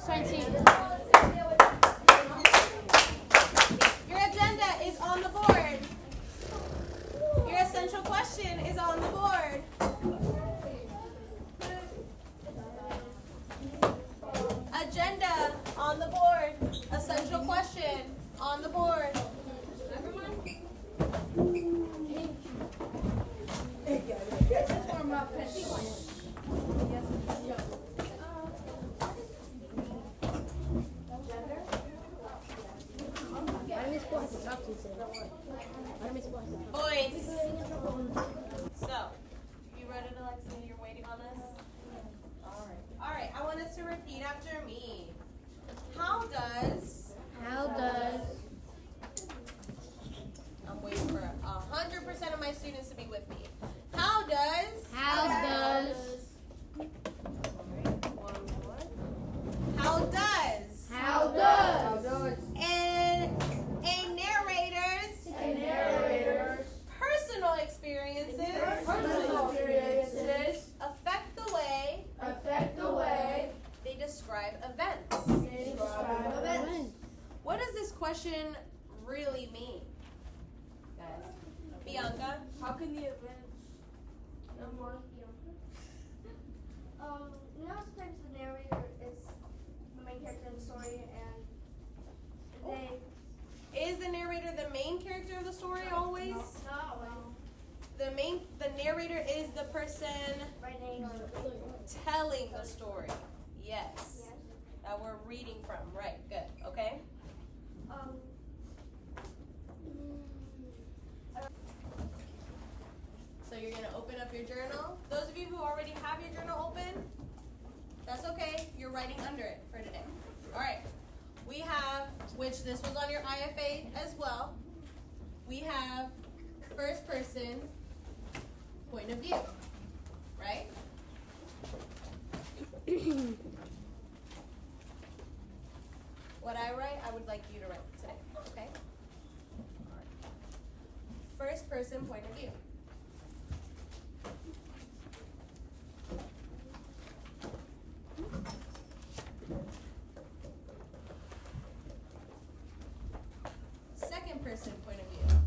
20. Your agenda is on the board. Your essential question is on the board. Agenda on the board. Essential question on the board. Boys. So, you ready, Alexa? You're waiting on this? All right. I want us to repeat after me. How does I'm waiting for 100% of my students to be with me. How does All right, one more. How does a narrator's personal experiences affect the way they describe events? What does this question really mean, guys? Bianca? How can the events sometimes the narrator is the main character in the story, and Is the narrator the main character of the story always? The narrator is the person writing or telling the story. Yes. That we're reading from. Right, good. Okay? So you're going to open up your journal. Those of you who already have your journal open, that's okay. You're writing under it for today. All right. We have, which this was on your IFA as well, we have first person point of view, right? What I write, I would like you to write today, okay? All right. First person point of view. Second person point of view.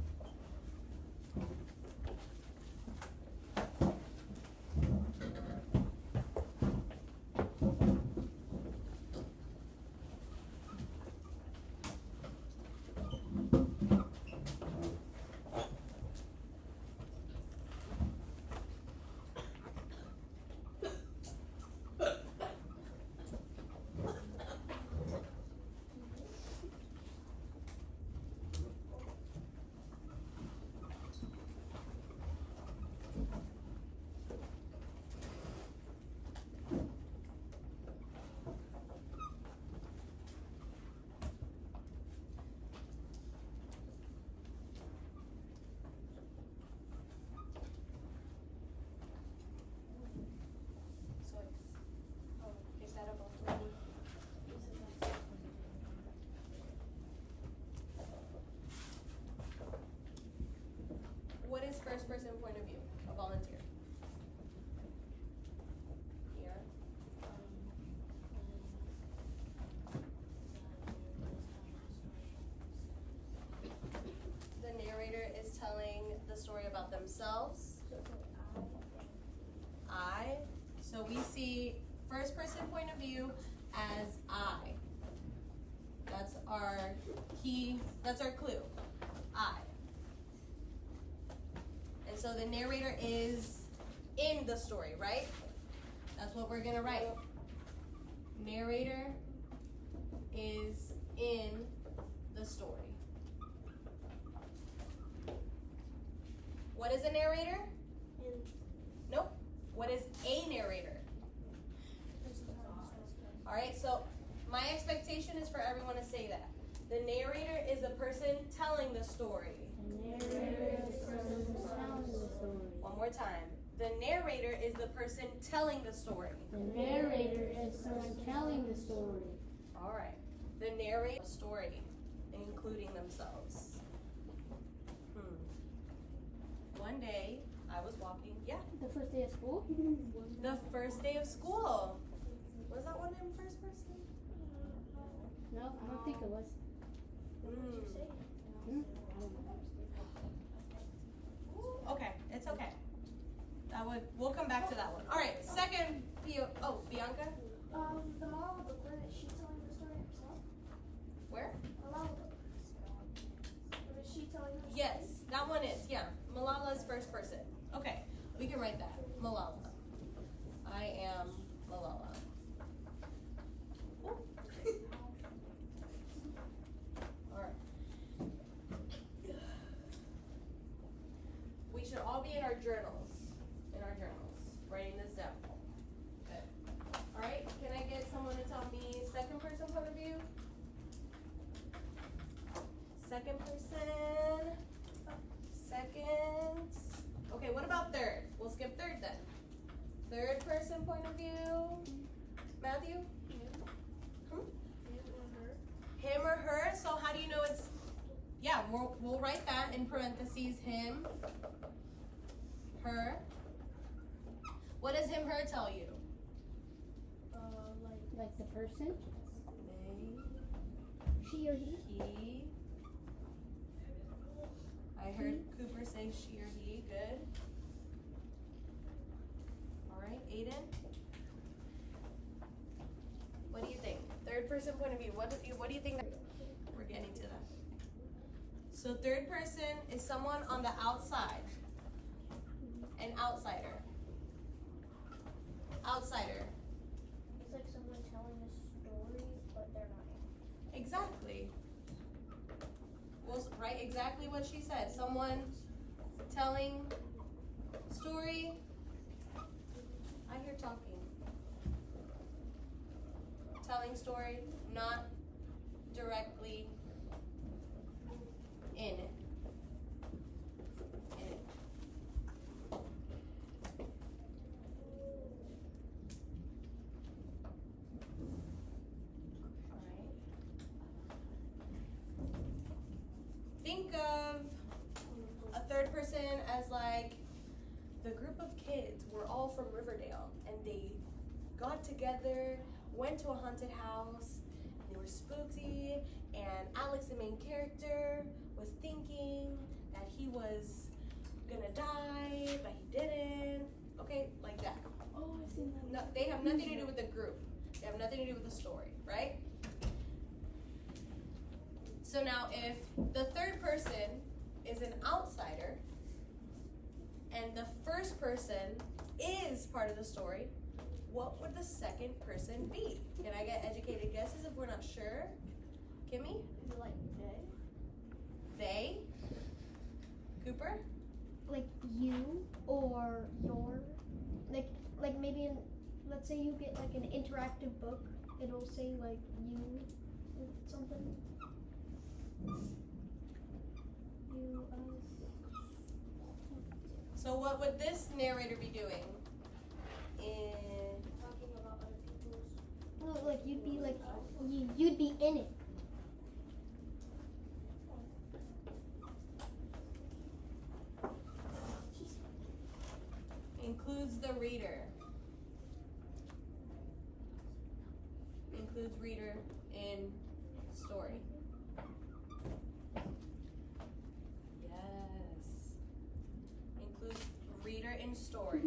What is first person point of view? A volunteer. Here. The narrator is telling the story about themselves. I. So we see first person point of view as I. That's our key, that's our clue. I. And so the narrator is in the story, right? That's what we're going to write. Narrator is in the story. What is a narrator? Nope. What is a narrator? All right, so my expectation is for everyone to say that. The narrator is the person telling the story. One more time. The narrator is the person telling the story. The narrator is someone telling the story. All right. The narrator story, including themselves. One day, I was walking. Yeah. The first day of school? The first day of school. Was that one in first person? No, I don't think it was. What did you say? Okay, it's okay. We'll come back to that one. All right, second Bianca. The moral of the book, is she telling the story herself? Where? Malala. Is she telling her story? Yes, that one is, yeah. Malala's first person. Okay, we can write that. Malala. I am Malala. Ooh. All right. We should all be in our journals. Writing this down. Good. All right, can I get someone to tell me second person point of view? Second person. Second. Okay, what about third? We'll skip third then. Third person point of view. Matthew? Him or her. So how do you know it's, yeah, we'll write that in parentheses. Him, her. What does him, her tell you? Like the person? They, she or he? He. I heard Cooper say she or he. Good. All right, Aiden. What do you think? Third person point of view. What do you think? We're getting to that. So third person is someone on the outside. An outsider. Outsider. It's like someone telling a story, but they're not. Exactly. Well, right, exactly what she said. Someone telling story. I hear talking. Telling story, not directly in it. In it. Think of a third person as like the group of kids were all from Riverdale and they got together, went to a haunted house, and they were spooky, and Alex, the main character, was thinking that he was gonna die, but he didn't. Okay, like that. Oh, I've seen that. No, they have nothing to do with the group. They have nothing to do with the story, right? So now if the third person is an outsider and the first person is part of the story, what would the second person be? Can I get educated guesses if we're not sure? Kimmy? Is it like they? They? Cooper? Like you or your, like maybe let's say you get like an interactive book, it'll say like you or something. You, So what would this narrator be doing? Talking about other people's. no, like you'd be like, you'd be in it. Includes the reader. Includes reader in story. Yes. Includes reader in story.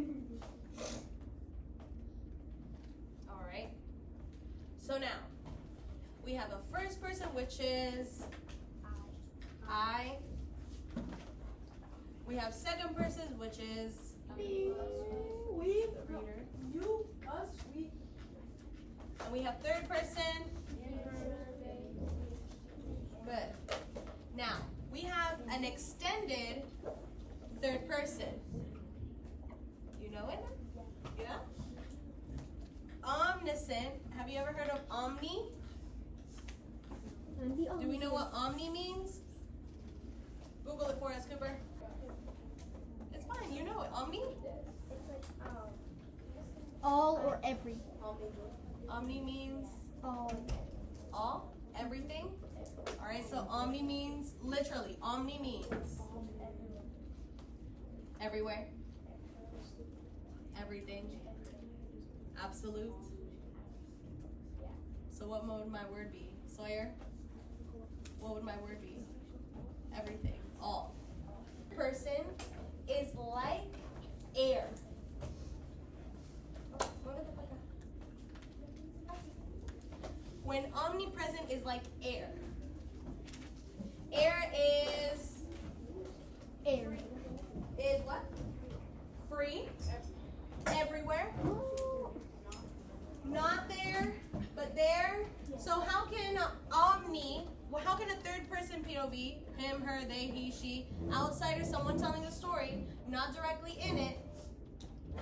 All right. So now, we have a first person, which is I. We have second person, which is We, the reader. you, us, we. And we have third person. Good. Now, we have an extended third person. You know it? Yeah? Omniscient. Have you ever heard of omni? Do we know what omni means? Google it for us, Cooper. It's fine, you know it. Omni? It's like All or every. Omni means all, everything. All right, so omni means literally. Omni means everywhere, everything, absolute. So what would my word be? Sawyer? What would my word be? Everything. All. Person is like air. When omnipresent is like air. Air is Air. what? Free. Everywhere. Not there, but there. So how can how can a third person POV, him, her, they, he, she, outsider, someone telling a story, not directly in it,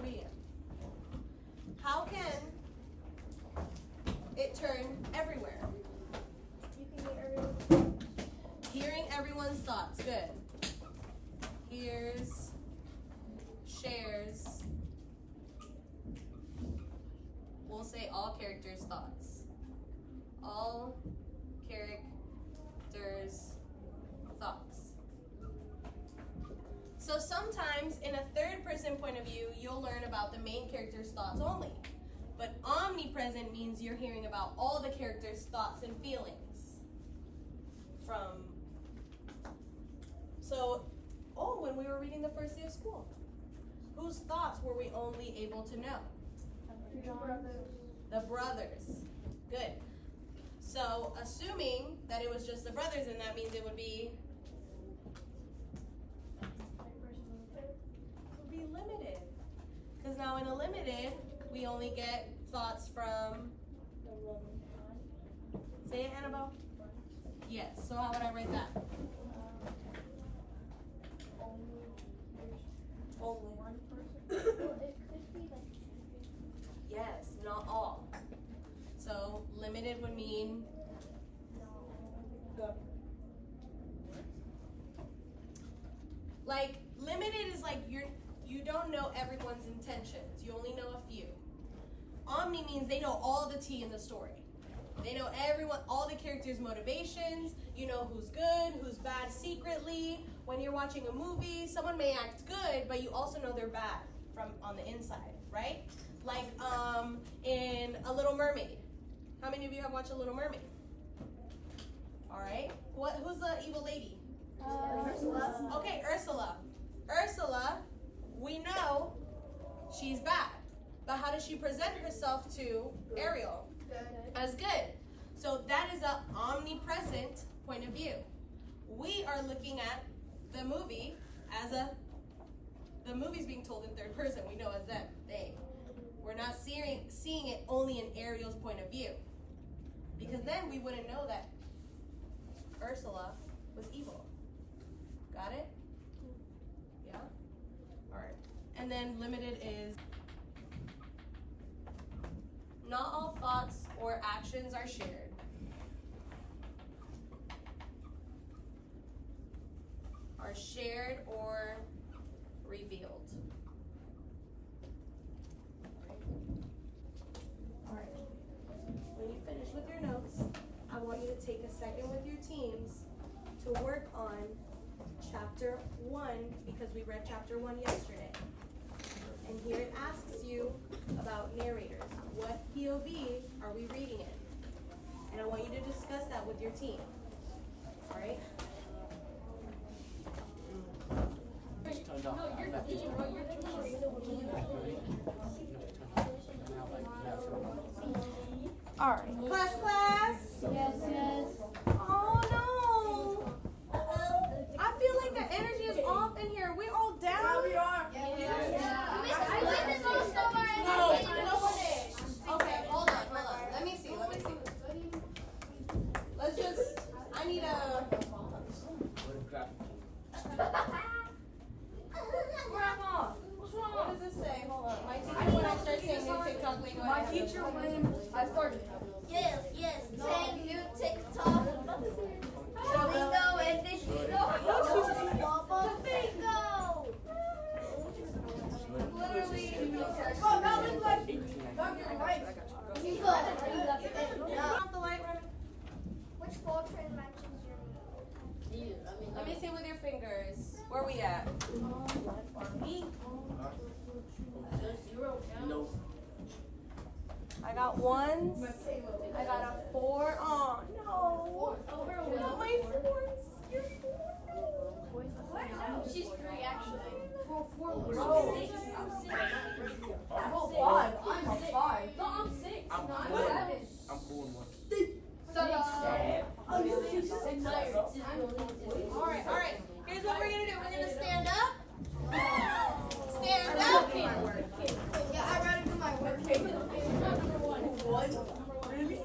read it? How can it turn everywhere? You can hear everyone. Hearing everyone's thoughts, good. Hears, shares, we'll say all characters' thoughts. All characters' thoughts. So sometimes in a third person point of view, you'll learn about the main character's thoughts only. But omnipresent means you're hearing about all the characters' thoughts and feelings. When we were reading the first day of school, whose thoughts were we only able to know? The brothers. Good. So, assuming that it was just the brothers, and that means it would be limited. Because now in a limited, we only get thoughts from, say it, Annabelle? Yes, so how would I write that? Only one person? Well, it could be like Yes, not all. So limited would mean like limited is like you don't know everyone's intentions. You only know a few. Omni means they know all the tea in the story. They know all the characters' motivations. You know who's good, who's bad secretly. When you're watching a movie, someone may act good, but you also know they're bad from on the inside, right? Like in A Little Mermaid. How many of you have watched A Little Mermaid? All right. Who's the evil lady? Ursula. Okay, Ursula. Ursula, we know she's bad, but how does she present herself to Ariel? As good. So that is an omnipresent point of view. We are looking at the movie as the movie's being told in third person. We know as them, they. We're not seeing it only in Ariel's point of view. Because then we wouldn't know that Ursula was evil. Got it? Yeah? Alright. And then limited is not all thoughts or actions are shared. Are shared or revealed. Alright. When you finish with your notes, I want you to take a second with your teams to work on chapter 1 because we read chapter 1 yesterday. And here it asks you about narrators. What POV are we reading in? And I want you to discuss that with your team. All right? All right. Class. Yes. Oh no. I feel like the energy is off in here. We're all down. we are. Okay, hold on. Let me see. Let's just, I need a. Grandma, what's What wrong? does this say? Hold on. My teacher, when I start saying new TikTok lingo, My teacher, when I started. Yes. Saying new TikTok. Bingo and bingo. Literally. Oh, that looks like Dr. White. Off the light, Roman. Which Voltron matches your Let me see with your fingers. Where we at? Me? No. I got ones. I got a 4. Oh, no. Oh, my fours. You're four. She's 3 actually. I'm a 5. I'm a 5. No, I'm 6. I'm No, I'm four. 7. I'm 4 and 1. Alright. Here's what we're gonna do. We're gonna stand up. Stand up. Yeah, I'd rather do my work. What? Really?